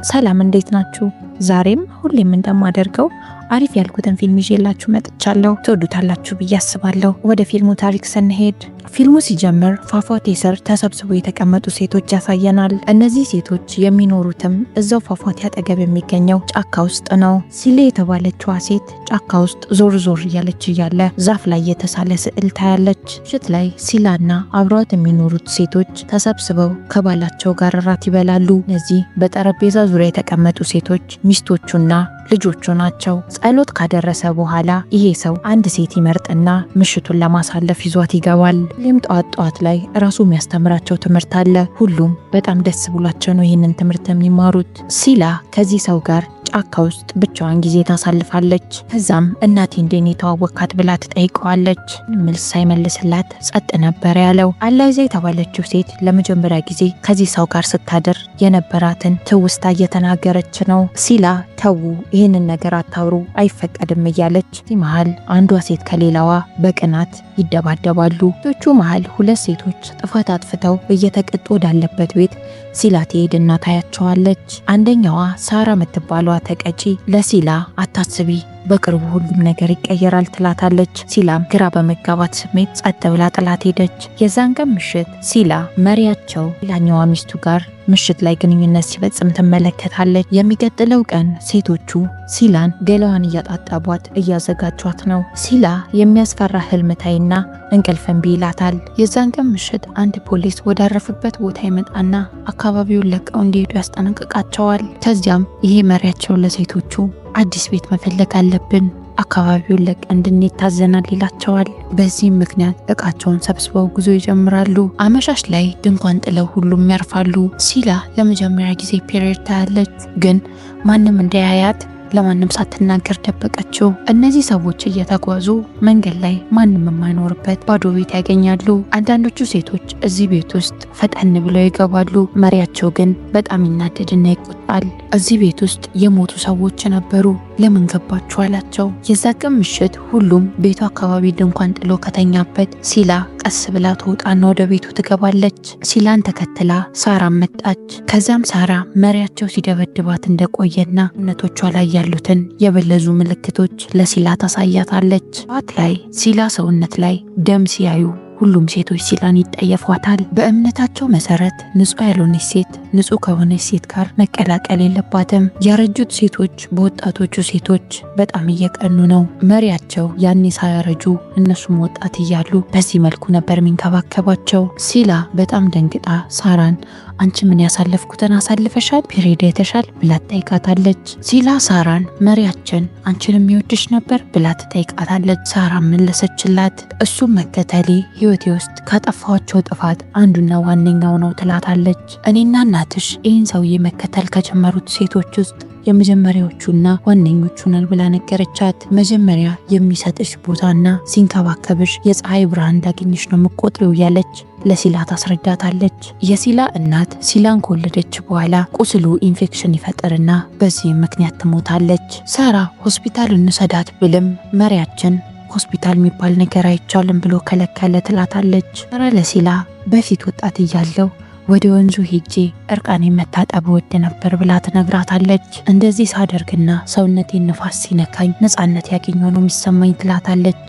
ሰላም እንዴት ናችሁ? ዛሬም ሁሌም እንደማደርገው አሪፍ ያልኩትን ፊልም ይዤላችሁ መጥቻለሁ። ትወዱታላችሁ ብዬ አስባለሁ። ወደ ፊልሙ ታሪክ ስንሄድ ፊልሙ ሲጀምር ፏፏቴ ስር ተሰብስበው የተቀመጡ ሴቶች ያሳየናል። እነዚህ ሴቶች የሚኖሩትም እዛው ፏፏቴ አጠገብ የሚገኘው ጫካ ውስጥ ነው። ሲሌ የተባለችዋ ሴት ጫካ ውስጥ ዞር ዞር እያለች እያለ ዛፍ ላይ የተሳለ ስዕል ታያለች። ምሽት ላይ ሲላና አብረዋት የሚኖሩት ሴቶች ተሰብስበው ከባላቸው ጋር እራት ይበላሉ። እነዚህ በጠረጴዛ ዙሪያ የተቀመጡ ሴቶች ሚስቶቹና ልጆቹ ናቸው። ጸሎት ካደረሰ በኋላ ይሄ ሰው አንድ ሴት ይመርጥና ምሽቱን ለማሳለፍ ይዟት ይገባል። ሁሌም ጠዋት ላይ ራሱ የሚያስተምራቸው ትምህርት አለ። ሁሉም በጣም ደስ ብሏቸው ነው ይህንን ትምህርት የሚማሩት። ሲላ ከዚህ ሰው ጋር ጫካ ውስጥ ብቻዋን ጊዜ ታሳልፋለች። ከዛም እናቴ እንዴት የተዋወካት ብላ ትጠይቀዋለች። መልስ ሳይመልስላት ጸጥ ነበር ያለው። አላይዛ የተባለችው ሴት ለመጀመሪያ ጊዜ ከዚህ ሰው ጋር ስታድር የነበራትን ትውስታ እየተናገረች ነው። ሲላ ተዉ፣ ይህንን ነገር አታውሩ፣ አይፈቀድም እያለች መሀል አንዷ ሴት ከሌላዋ በቅናት ይደባደባሉ። ሴቶቹ መሀል ሁለት ሴቶች ጥፋት አጥፍተው እየተቀጡ ወዳለበት ቤት ሲላ ትሄድና ታያቸዋለች። አንደኛዋ ሳራ የምትባሏ ተቀጪ ለሲላ አታስቢ፣ በቅርቡ ሁሉም ነገር ይቀየራል ትላታለች። ሲላም ግራ በመጋባት ስሜት ጸጥ ብላ ጥላት ሄደች። የዛን ቀን ምሽት ሲላ መሪያቸው ሌላኛዋ ሚስቱ ጋር ምሽት ላይ ግንኙነት ሲፈጽም ትመለከታለች። የሚቀጥለው ቀን ሴቶቹ ሲላን ገላዋን እያጣጣቧት እያዘጋጇት ነው። ሲላ የሚያስፈራ ህልም ታይና እንቅልፍ እምቢ ይላታል። የዛን ቀን ምሽት አንድ ፖሊስ ወዳረፈበት ቦታ ይመጣና አካባቢውን ለቀው እንዲሄዱ ያስጠነቅቃቸዋል። ከዚያም ይሄ መሪያቸው ለሴቶቹ አዲስ ቤት መፈለግ አለብን፣ አካባቢውን ለቀ እንድንሄድ ታዘናል ይላቸዋል። በዚህም ምክንያት እቃቸውን ሰብስበው ጉዞ ይጀምራሉ። አመሻሽ ላይ ድንኳን ጥለው ሁሉም ያርፋሉ። ሲላ ለመጀመሪያ ጊዜ ፔሪየድ ታያለች፣ ግን ማንም እንዳያያት ለማንም ሳትናገር ደበቀችው። እነዚህ ሰዎች እየተጓዙ መንገድ ላይ ማንም የማይኖርበት ባዶ ቤት ያገኛሉ። አንዳንዶቹ ሴቶች እዚህ ቤት ውስጥ ፈጠን ብለው ይገባሉ። መሪያቸው ግን በጣም ይናደድና ይቆጣል። እዚህ ቤት ውስጥ የሞቱ ሰዎች ነበሩ፣ ለምን ገባችሁ አላቸው። የዛ ቀን ምሽት ሁሉም ቤቱ አካባቢ ድንኳን ጥሎ ከተኛበት ሲላ ቀስ ብላ ትወጣና ወደ ቤቱ ትገባለች። ሲላን ተከትላ ሳራ መጣች። ከዛም ሳራ መሪያቸው ሲደበድባት እንደቆየና እነቶቿ ላይ ያሉትን የበለዙ ምልክቶች ለሲላ ታሳያታለች። ጧት ላይ ሲላ ሰውነት ላይ ደም ሲያዩ ሁሉም ሴቶች ሲላን ይጠየፏታል። በእምነታቸው መሰረት ንጹህ ያልሆነች ሴት ንጹህ ከሆነች ሴት ጋር መቀላቀል የለባትም። ያረጁት ሴቶች በወጣቶቹ ሴቶች በጣም እየቀኑ ነው። መሪያቸው ያኔ ሳያረጁ እነሱም ወጣት እያሉ በዚህ መልኩ ነበር የሚንከባከባቸው። ሲላ በጣም ደንግጣ ሳራን አንቺ ምን ያሳለፍኩትን አሳልፈሻል? ፔሬድ የተሻል ብላ ትጠይቃታለች። ሲላ ሳራን መሪያችን አንቺን የሚወድሽ ነበር ብላ ትጠይቃታለች። ሳራ መለሰችላት፣ እሱም መከተሌ ህይወቴ ውስጥ ካጠፋኋቸው ጥፋት አንዱና ዋነኛው ነው ትላታለች። እኔና እናትሽ ይህን ሰውዬ መከተል ከጀመሩት ሴቶች ውስጥ የመጀመሪያዎቹና ዋነኞቹ ነን ብላ ነገረቻት። መጀመሪያ የሚሰጥሽ ቦታና ሲንከባከብሽ የፀሐይ ብርሃን እንዳገኘሽ ነው የምቆጥሪው ያለች ለሲላ ታስረዳታለች። የሲላ እናት ሲላን ከወለደች በኋላ ቁስሉ ኢንፌክሽን ይፈጠርና በዚህ ምክንያት ትሞታለች። ሳራ ሆስፒታል እንሰዳት ብልም መሪያችን ሆስፒታል የሚባል ነገር አይቻልም ብሎ ከለከለ ትላታለች። ሳራ ለሲላ በፊት ወጣት እያለው ወደ ወንዙ ሄጄ እርቃኔ መታጠብ ወድ ነበር ብላ ትነግራታለች። እንደዚህ ሳደርግና ሰውነቴን ንፋስ ሲነካኝ ነፃነት ያገኘው ነው የሚሰማኝ ትላታለች።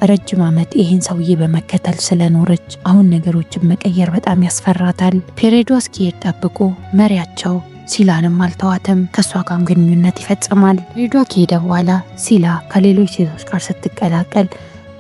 ረጅም ዓመት ይህን ሰውዬ በመከተል ስለኖረች አሁን ነገሮችን መቀየር በጣም ያስፈራታል። ፔሬዷ እስኪሄድ ጠብቆ መሪያቸው ሲላንም አልተዋትም፣ ከሷ ጋርም ግንኙነት ይፈጽማል። ፔሬዷ ከሄደ በኋላ ሲላ ከሌሎች ሴቶች ጋር ስትቀላቀል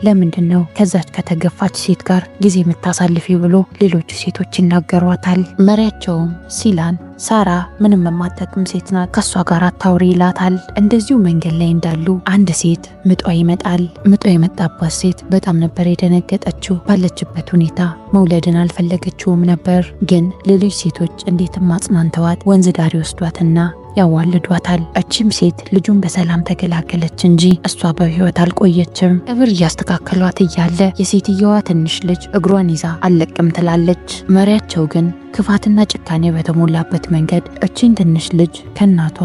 ለምንድን ነው ከዛች ከተገፋች ሴት ጋር ጊዜ የምታሳልፊ ብሎ ሌሎቹ ሴቶች ይናገሯታል። መሪያቸውም ሲላን ሳራ ምንም የማትጠቅም ሴት ናት፣ ከሷ ጋር አታውሪ ይላታል። እንደዚሁ መንገድ ላይ እንዳሉ አንድ ሴት ምጧ ይመጣል። ምጧ የመጣባት ሴት በጣም ነበር የደነገጠችው። ባለችበት ሁኔታ መውለድን አልፈለገችውም ነበር፣ ግን ሌሎች ሴቶች እንዴትም አጽናንተዋት ወንዝ ዳር ይወስዷትና ያዋልዷታል። እቺም ሴት ልጁን በሰላም ተገላገለች እንጂ እሷ በህይወት አልቆየችም። ቀብር እያስተካከሏት እያለ የሴትየዋ ትንሽ ልጅ እግሯን ይዛ አለቅም ትላለች። መሪያቸው ግን ክፋትና ጭካኔ በተሞላበት መንገድ እቺን ትንሽ ልጅ ከእናቷ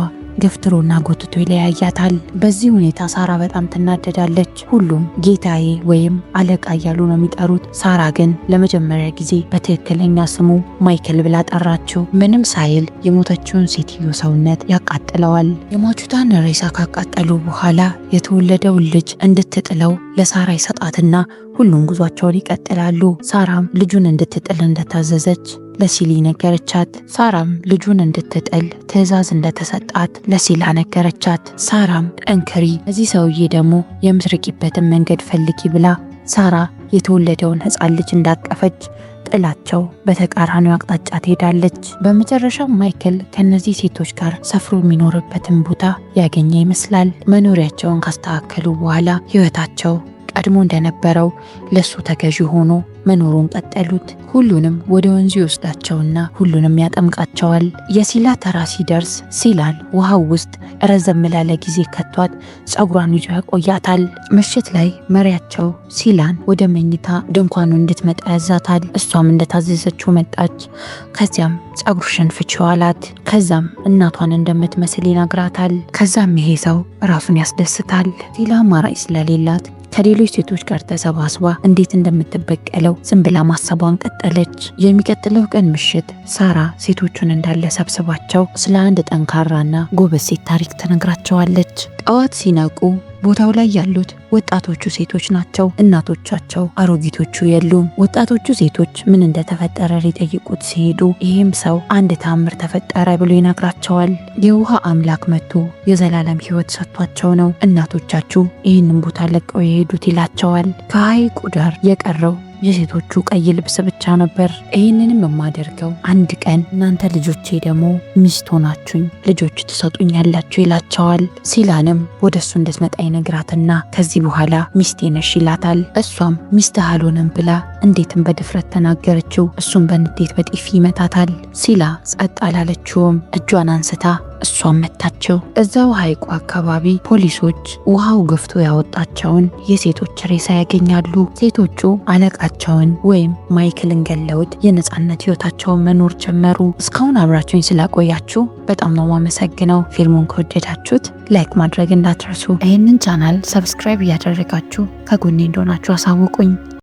ገፍትሮና ጎትቶ ይለያያታል። በዚህ ሁኔታ ሳራ በጣም ትናደዳለች። ሁሉም ጌታዬ ወይም አለቃ እያሉ ነው የሚጠሩት። ሳራ ግን ለመጀመሪያ ጊዜ በትክክለኛ ስሙ ማይክል ብላ ጠራችው። ምንም ሳይል የሞተችውን ሴትዮ ሰውነት ያቃጥለዋል። የሟቹታን ሬሳ ካቃጠሉ በኋላ የተወለደውን ልጅ እንድትጥለው ለሳራ ይሰጣትና ሁሉም ጉዟቸውን ይቀጥላሉ። ሳራም ልጁን እንድትጥል እንደታዘዘች ለሲሊ ነገረቻት። ሳራም ልጁን እንድትጥል ትዕዛዝ እንደተሰጣት ለሲላ ነገረቻት። ሳራም ጠንክሪ፣ እዚህ ሰውዬ ደግሞ የምትርቂበትን መንገድ ፈልጊ ብላ ሳራ የተወለደውን ሕፃን ልጅ እንዳቀፈች ጥላቸው በተቃራኒው አቅጣጫ ትሄዳለች። በመጨረሻም ማይክል ከነዚህ ሴቶች ጋር ሰፍሮ የሚኖርበትን ቦታ ያገኘ ይመስላል። መኖሪያቸውን ካስተካከሉ በኋላ ህይወታቸው ቀድሞ እንደነበረው ለሱ ተገዢ ሆኖ መኖሩን ቀጠሉት። ሁሉንም ወደ ወንዙ ይወስዳቸውና ሁሉንም ያጠምቃቸዋል። የሲላ ተራ ሲደርስ ሲላን ውሃው ውስጥ ረዘም ላለ ጊዜ ከቷት ጸጉሯን ይዞ ያቆያታል። ምሽት ላይ መሪያቸው ሲላን ወደ መኝታ ድንኳኑ እንድትመጣ ያዛታል። እሷም እንደታዘዘችው መጣች። ከዚያም ጸጉርሽን ፍቺው አላት። ከዛም እናቷን እንደምትመስል ይነግራታል። ከዛም ይሄ ሰው ራሱን ያስደስታል። ሲላ አማራጭ ስለሌላት ከሌሎች ሴቶች ጋር ተሰባስባ እንዴት እንደምትበቀለው ዝም ብላ ማሰቧን ቀጠለች። የሚቀጥለው ቀን ምሽት ሳራ ሴቶቹን እንዳለ ሰብስባቸው ስለ አንድ ጠንካራና ጎበዝ ሴት ታሪክ ትነግራቸዋለች። ጠዋት ሲነቁ ቦታው ላይ ያሉት ወጣቶቹ ሴቶች ናቸው። እናቶቻቸው አሮጊቶቹ የሉም። ወጣቶቹ ሴቶች ምን እንደተፈጠረ ሊጠይቁት ሲሄዱ ይህም ሰው አንድ ታምር ተፈጠረ ብሎ ይነግራቸዋል። የውሃ አምላክ መጥቶ የዘላለም ሕይወት ሰጥቷቸው ነው እናቶቻችሁ ይህንን ቦታ ለቀው የሄዱት ይላቸዋል። ከሐይቁ ዳር የቀረው የሴቶቹ ቀይ ልብስ ብቻ ነበር። ይህንንም የማደርገው አንድ ቀን እናንተ ልጆቼ ደግሞ ሚስት ሆናችሁኝ ልጆች ትሰጡኛላችሁ ይላቸዋል። ሲላንም ወደሱ እንድትመጣ ይነግራትና ከዚህ በኋላ ሚስቴ ነሽ ይላታል። እሷም ሚስትህ አልሆነም ብላ እንዴትም በድፍረት ተናገረችው። እሱም በንዴት በጥፊ ይመታታል። ሲላ ጸጥ አላለችውም። እጇን አንስታ እሷም መታቸው። እዛው ሐይቁ አካባቢ ፖሊሶች ውሃው ገፍቶ ያወጣቸውን የሴቶች ሬሳ ያገኛሉ። ሴቶቹ አለቃቸውን ወይም ማይክልን ገለውት የነጻነት ህይወታቸውን መኖር ጀመሩ። እስካሁን አብራችሁኝ ስላቆያችሁ በጣም ነው ማመሰግነው። ፊልሙን ከወደዳችሁት ላይክ ማድረግ እንዳትረሱ። ይህንን ቻናል ሰብስክራይብ እያደረጋችሁ ከጎኔ እንደሆናችሁ አሳውቁኝ።